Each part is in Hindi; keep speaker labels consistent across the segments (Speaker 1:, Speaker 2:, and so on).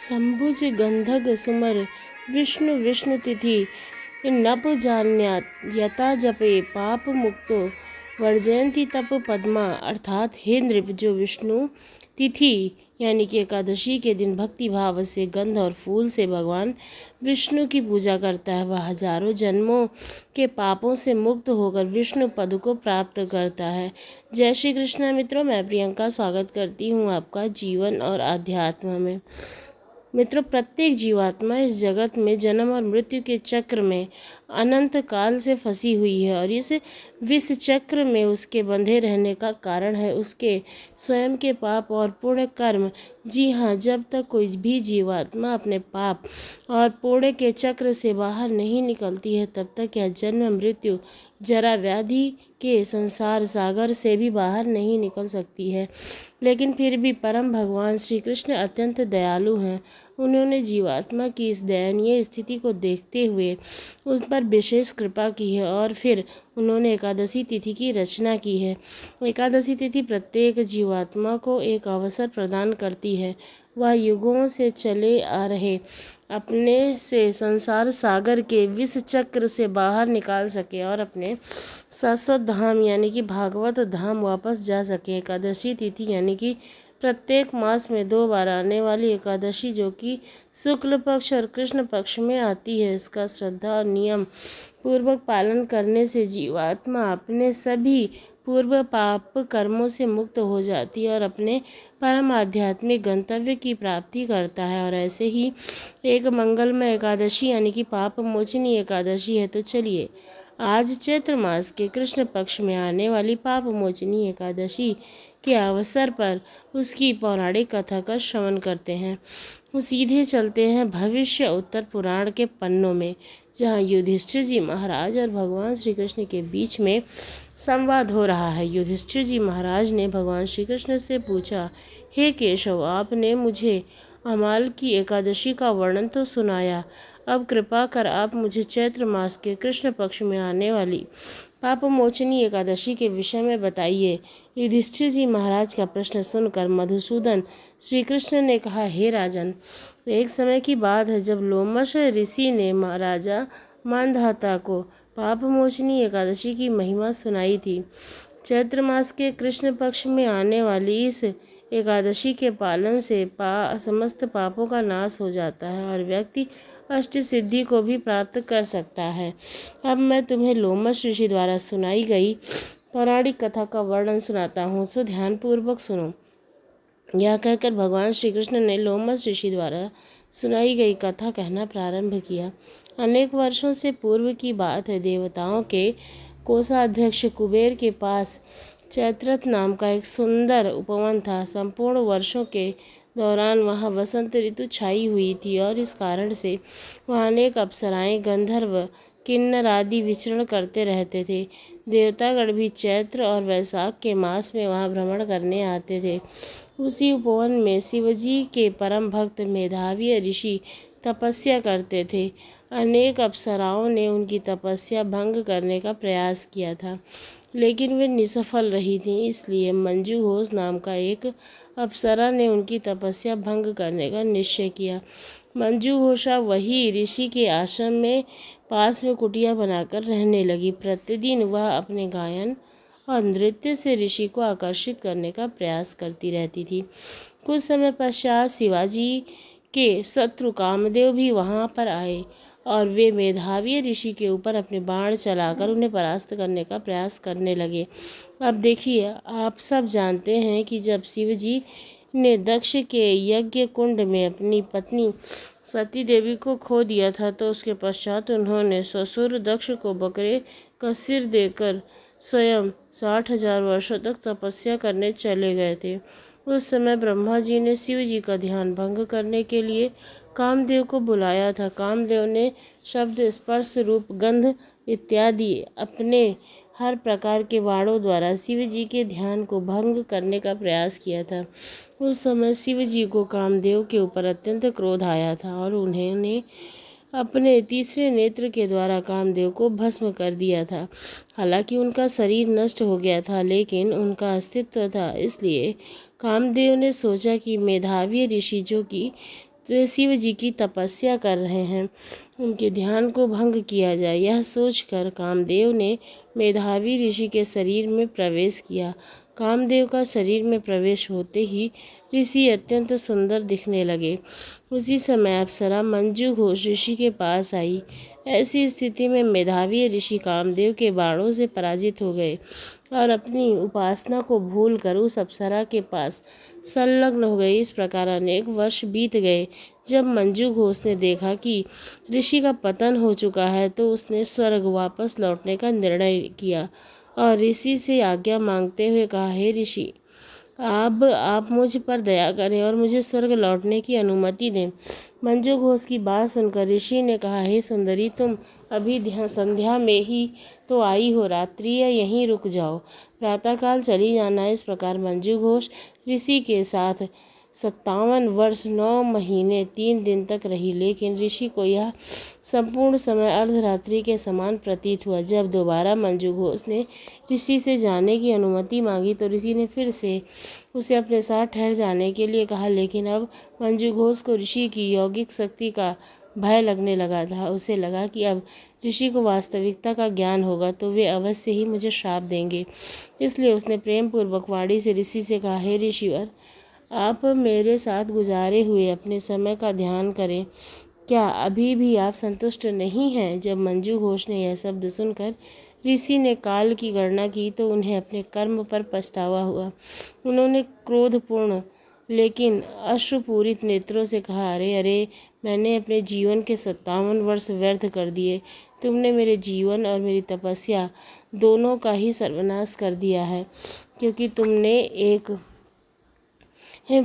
Speaker 1: संभुज गंधग सुमर विष्णु विष्णु तिथि नप जान्यात यथा जपे पाप मुक्तो वर्जयंती तप पद्मा। अर्थात हे नृप, जो विष्णु तिथि यानी कि एकादशी के दिन भक्ति भाव से गंध और फूल से भगवान विष्णु की पूजा करता है, वह हजारों जन्मों के पापों से मुक्त होकर विष्णु पद को प्राप्त करता है। जय श्री कृष्ण मित्रों, मैं प्रियंका स्वागत करती हूँ आपका जीवन और आध्यात्म में। मित्रों, प्रत्येक जीवात्मा इस जगत में जन्म और मृत्यु के चक्र में अनंत काल से फंसी हुई है और इस विष चक्र में उसके बंधे रहने का कारण है उसके स्वयं के पाप और पुण्य कर्म। जी हाँ, जब तक कोई भी जीवात्मा अपने पाप और पुण्य के चक्र से बाहर नहीं निकलती है, तब तक यह जन्म मृत्यु जरा व्याधि के संसार सागर से भी बाहर नहीं निकल सकती है। लेकिन फिर भी परम भगवान श्री कृष्ण अत्यंत दयालु हैं। उन्होंने जीवात्मा की इस दयनीय स्थिति को देखते हुए उस पर विशेष कृपा की है और फिर उन्होंने एकादशी तिथि की रचना की है। एकादशी तिथि प्रत्येक जीवात्मा को एक अवसर प्रदान करती है, वह युगों से चले आ रहे अपने से संसार सागर के विष चक्र से बाहर निकाल सके और अपने शाश्वत धाम यानी कि भागवत धाम वापस जा सके। एकादशी तिथि यानी कि प्रत्येक मास में 2 बार आने वाली एकादशी, जो कि शुक्ल पक्ष और कृष्ण पक्ष में आती है, इसका श्रद्धा और नियम पूर्वक पालन करने से जीवात्मा अपने सभी पूर्व पाप कर्मों से मुक्त हो जाती है और अपने परम आध्यात्मिक गंतव्य की प्राप्ति करता है। और ऐसे ही एक मंगलमय एकादशी यानी कि पाप मोचनी एकादशी है। तो चलिए आज चैत्र मास के कृष्ण पक्ष में आने वाली पाप मोचनी एकादशी के अवसर पर उसकी पौराणिक कथा का श्रवण करते हैं। सीधे चलते हैं भविष्य उत्तर पुराण के पन्नों में, जहाँ युधिष्ठिर जी महाराज और भगवान श्री कृष्ण के बीच में संवाद हो रहा है। युधिष्ठिर जी महाराज ने भगवान श्री कृष्ण से पूछा, हे केशव, आपने मुझे अमाल की एकादशी का वर्णन तो सुनाया, अब कृपा कर आप मुझे चैत्र मास के कृष्ण पक्ष में आने वाली पाप मोचनी एकादशी के विषय में बताइए। युधिष्ठिर जी महाराज का प्रश्न सुनकर मधुसूदन श्री कृष्ण ने कहा, हे राजन, एक समय की बात है जब लोमश ऋषि ने महाराजा मांधाता को पाप मोचनी एकादशी की महिमा सुनाई थी। चैत्र मास के कृष्ण पक्ष में आने वाली इस एकादशी के पालन से समस्त पापों का नाश हो जाता है और व्यक्ति अष्ट सिद्धि को भी प्राप्त कर सकता है। अब मैं तुम्हें लोमश ऋषि द्वारा सुनाई गई पौराणिक कथा का वर्णन सुनाता हूँ, सो ध्यानपूर्वक सुनो। यह कहकर भगवान श्री कृष्ण ने लोमश ऋषि द्वारा सुनाई गई कथा कहना प्रारंभ किया। अनेक वर्षों से पूर्व की बात है। देवताओं के कोषाध्यक्ष कुबेर के पास चैत्रथ नाम का एक सुंदर उपवन था। संपूर्ण वर्षों के दौरान वहाँ वसंत ऋतु छाई हुई थी और इस कारण से वहाँ अनेक अप्सराएं, गंधर्व, किन्नर आदि विचरण करते रहते थे। देवतागण भी चैत्र और वैशाख के मास में वहाँ भ्रमण करने आते थे। उसी उपवन में शिवजी के परम भक्त मेधावी ऋषि तपस्या करते थे। अनेक अप्सराओं ने उनकी तपस्या भंग करने का प्रयास किया था, लेकिन वे निसफल रही थीं। इसलिए मंजू घोष नाम का एक अप्सरा ने उनकी तपस्या भंग करने का निश्चय किया। मंजू घोषा वही ऋषि के आश्रम में पास में कुटिया बनाकर रहने लगी। प्रतिदिन वह अपने गायन और नृत्य से ऋषि को आकर्षित करने का प्रयास करती रहती थी। कुछ समय पश्चात शिवाजी के शत्रु कामदेव भी वहाँ पर आए और वे मेधावी ऋषि के ऊपर अपने बाण चलाकर उन्हें परास्त करने का प्रयास करने लगे। अब देखिए, आप सब जानते हैं कि जब शिवजी ने दक्ष के यज्ञ कुंड में अपनी पत्नी सती देवी को खो दिया था, तो उसके पश्चात उन्होंने ससुर दक्ष को बकरे का सिर देकर स्वयं 60,000 वर्षों तक तपस्या करने चले गए थे। उस समय ब्रह्मा जी ने शिव जी का ध्यान भंग करने के लिए कामदेव को बुलाया था। कामदेव ने शब्द, स्पर्श, रूप, गंध इत्यादि अपने हर प्रकार के बाणों द्वारा शिव जी के ध्यान को भंग करने का प्रयास किया था। उस समय शिव जी को कामदेव के ऊपर अत्यंत क्रोध आया था और उन्होंने अपने तीसरे नेत्र के द्वारा कामदेव को भस्म कर दिया था। हालांकि उनका शरीर नष्ट हो गया था, लेकिन उनका अस्तित्व था। इसलिए कामदेव ने सोचा कि मेधावी ऋषि, जो कि शिव जी की तपस्या कर रहे हैं, उनके ध्यान को भंग किया जाए। यह सोचकर कामदेव ने मेधावी ऋषि के शरीर में प्रवेश किया। कामदेव का शरीर में प्रवेश होते ही ऋषि अत्यंत सुंदर दिखने लगे। उसी समय अप्सरा मंजू घोष ऋषि के पास आई। ऐसी स्थिति में मेधावी ऋषि कामदेव के बाणों से पराजित हो गए और अपनी उपासना को भूलकर उस अप्सरा के पास संलग्न हो गए। इस प्रकार अनेक वर्ष बीत गए। जब मंजू घोष ने देखा कि ऋषि का पतन हो चुका है तो उसने स्वर्ग वापस लौटने का निर्णय किया और ऋषि से आज्ञा मांगते हुए कहा, हे ऋषि, अब आप मुझ पर दया करें और मुझे स्वर्ग लौटने की अनुमति दें। मंजू घोष की बात सुनकर ऋषि ने कहा, हे सुंदरी, तुम अभी संध्या में ही तो आई हो, रात्रि है, यहीं रुक जाओ, प्रातःकाल चली जाना। इस प्रकार मंजू घोष ऋषि के साथ 57 वर्ष 9 महीने 3 दिन तक रही, लेकिन ऋषि को यह संपूर्ण समय अर्धरात्रि के समान प्रतीत हुआ। जब दोबारा मंजू घोष ने ऋषि से जाने की अनुमति मांगी तो ऋषि ने फिर से उसे अपने साथ ठहर जाने के लिए कहा, लेकिन अब मंजू घोष को ऋषि की यौगिक शक्ति का भय लगने लगा था। उसे लगा कि अब ऋषि को वास्तविकता का ज्ञान होगा तो वे अवश्य ही मुझे श्राप देंगे। इसलिए उसने प्रेम पूर्वक वाणी से ऋषि से कहा, हे ऋषिवर, आप मेरे साथ गुजारे हुए अपने समय का ध्यान करें। क्या अभी भी आप संतुष्ट नहीं हैं? जब मंजू घोष ने यह शब्द सुनकर ऋषि ने काल की गणना की तो उन्हें अपने कर्म पर पछतावा हुआ। उन्होंने क्रोधपूर्ण लेकिन अश्रुपूरित नेत्रों से कहा, अरे अरे, मैंने अपने जीवन के 57 वर्ष व्यर्थ कर दिए। तुमने मेरे जीवन और मेरी तपस्या दोनों का ही सर्वनाश कर दिया है, क्योंकि तुमने एक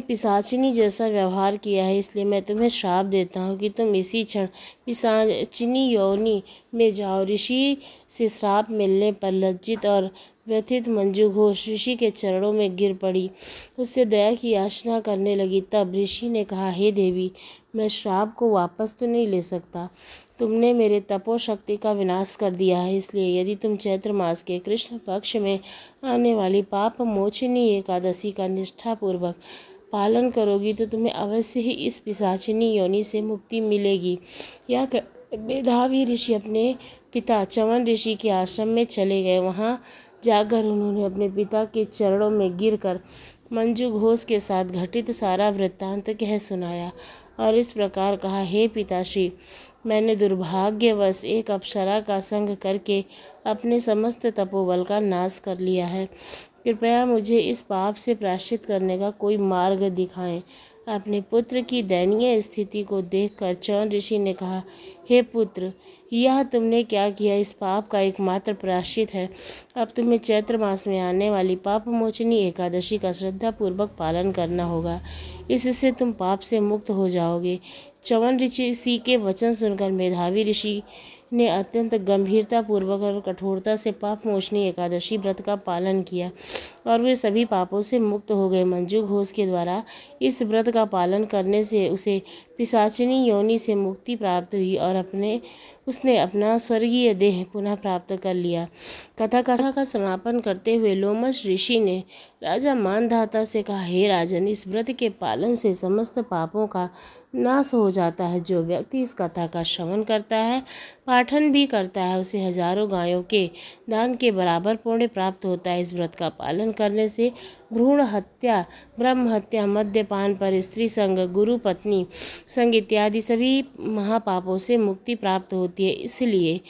Speaker 1: पिशाचिनी जैसा व्यवहार किया है। इसलिए मैं तुम्हें श्राप देता हूँ कि तुम इसी क्षण पिशाचिनी योनि में जाओ। ऋषि से श्राप मिलने पर लज्जित और व्यथित मंजू घोष ऋषि के चरणों में गिर पड़ी, उससे दया की याचना करने लगी। तब ऋषि ने कहा, हे देवी, मैं श्राप को वापस तो नहीं ले सकता। तुमने मेरे तपोशक्ति का विनाश कर दिया है, इसलिए यदि तुम चैत्र मास के कृष्ण पक्ष में आने वाली पाप मोचनी एकादशी का निष्ठापूर्वक पालन करोगी तो तुम्हें अवश्य ही इस पिशाचिनी योनि से मुक्ति मिलेगी। यह मेधावी ऋषि अपने पिता च्यवन ऋषि के आश्रम में चले गए। वहाँ जाकर उन्होंने अपने पिता के चरणों में गिरकर मंजू घोष के साथ घटित सारा वृत्तांत कह सुनाया और इस प्रकार कहा, हे पिताश्री, मैंने दुर्भाग्यवश एक अप्सरा का संग करके अपने समस्त तपोबल का नाश कर लिया है। कृपया मुझे इस पाप से प्रायश्चित करने का कोई मार्ग दिखाएं। अपने पुत्र की दयनीय स्थिति को देखकर च्यवन ऋषि ने कहा, हे पुत्र, यह तुमने क्या किया, इस पाप का एकमात्र प्रायश्चित है। अब तुम्हें चैत्र मास में आने वाली पाप मोचनी एकादशी का श्रद्धापूर्वक पालन करना होगा। इससे तुम पाप से मुक्त हो जाओगे। च्यवन ऋषि के वचन सुनकर मेधावी ऋषि ने अत्यंत गंभीरतापूर्वक और कठोरता से पाप मोचनी एकादशी व्रत का पालन किया और वे सभी पापों से मुक्त हो गए। मंजू घोष के द्वारा इस व्रत का पालन करने से उसे पिशाचिनी योनि से मुक्ति प्राप्त हुई और उसने अपना स्वर्गीय देह पुनः प्राप्त कर लिया। कथा का समापन करते हुए लोमश ऋषि ने राजा मानधाता से कहा, हे राजन, इस व्रत के पालन से समस्त पापों का नाश हो जाता है। जो व्यक्ति इस कथा का श्रवण करता है, पाठन भी करता है, उसे हजारों गायों के दान के बराबर पुण्य प्राप्त होता है। इस व्रत का पालन करने से भ्रूण हत्या, ब्रह्म हत्या, मद्यपान पर स्त्री संग, गुरु पत्नी संग इत्यादि सभी महापापों से मुक्ति प्राप्त होती है। इसलिए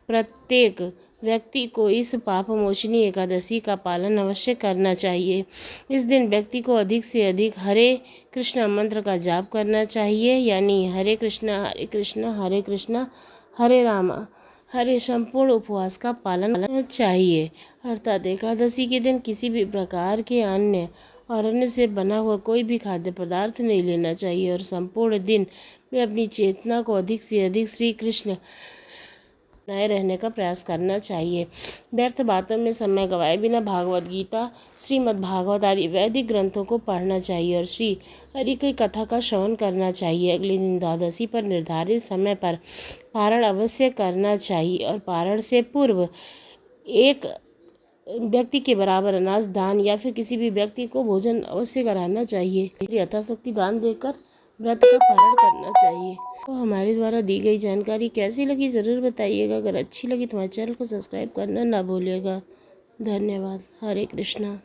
Speaker 1: प्रत्येक व्यक्ति को इस पाप मोचनी एकादशी का पालन अवश्य करना चाहिए। इस दिन व्यक्ति को अधिक से अधिक हरे कृष्ण मंत्र का जाप करना चाहिए, यानी हरे कृष्णा हरे कृष्णा हरे रामा हरे संपूर्ण उपवास का पालन करना चाहिए। अर्थात एकादशी के दिन किसी भी प्रकार के अन्न और अन्न से बना हुआ कोई भी खाद्य पदार्थ नहीं लेना चाहिए और संपूर्ण दिन में अपनी चेतना को अधिक से अधिक श्री कृष्ण बनाए रहने का प्रयास करना चाहिए। व्यर्थ बातों में समय गवाए बिना भागवत गीता, श्रीमद् भागवत आदि वैदिक ग्रंथों को पढ़ना चाहिए और श्री हरि की कथा का श्रवण करना चाहिए। अगले दिन द्वादशी पर निर्धारित समय पर पारण अवश्य करना चाहिए और पारण से पूर्व एक व्यक्ति के बराबर अनाज दान या फिर किसी भी व्यक्ति को भोजन अवश्य कराना चाहिए। यथाशक्ति दान देकर व्रत का पारण करना चाहिए। तो हमारे द्वारा दी गई जानकारी कैसी लगी ज़रूर बताइएगा। अगर अच्छी लगी तो हमारे चैनल को सब्सक्राइब करना ना भूलिएगा। धन्यवाद। हरे कृष्णा।